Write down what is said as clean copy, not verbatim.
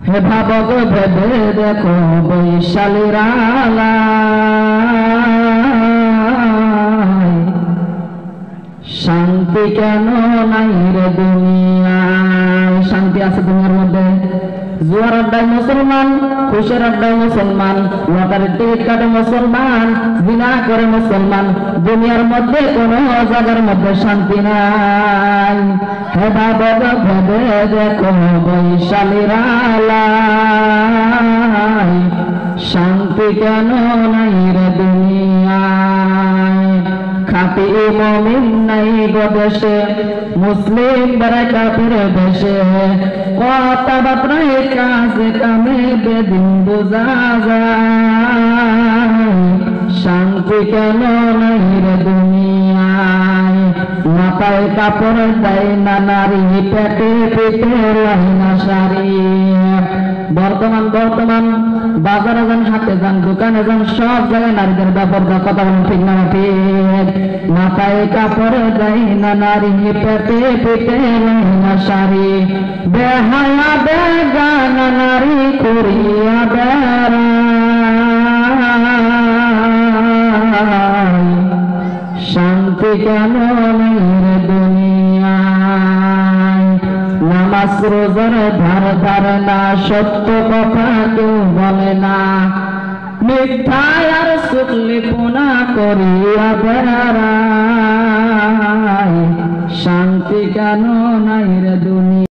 হে ভাবক ভেবে দেখো বৈশালীর আলায়, শান্তি কেন নাই রে দুনিয়ায়? শান্তি আছে দুনিয়ার মধ্যে? জুয়ার আড্ডায় মুসলমান, খুশের আড্ডায় মুসলমান, লটারির টিকিট কাটে মুসলমান, জিনা করে মুসলমান, দুনিয়ার মধ্যে কোন জায়গার মধ্যে শান্তি নাই। হে ভাবক ভেবে দেখো বৈশালীর আলায়, শান্তি কেন নাই রে দুনিয়ায়? খাঁটি মুমিন নাই গো দেশে, মুসলিম বেড়ে কাফির বেশে, কথাবার্তায় কাজে কামে বেদিন বোঝা যায়, শান্তি কেন নাই রে দুনিয়ায়? মাথায় কাপড় দেয় না নারী, পেটে পেটে লাই না শাড়ি। বর্তমান বাজারে যান, হাটে যান, দোকানে যান, সব জায়গায় নারীদের ব্যাপার কথা বলেন ঠিক না ঠিক? মাথায় কাপড় দেয় না নারী, পেটে পেটে লাই না শাড়ি, বেহায়া বেগানা নারী করিয়া বেড়ায়, শান্তি কেন নাই রে দুনিয়ায়? নামাজ রোজার ধার ধারে না, সত্য কথা কেউ বলে না, মিথ্যায় আর শুকলি পোনা করিয়া বেড়ায়, শান্তি কেন নাই রে দুনিয়া?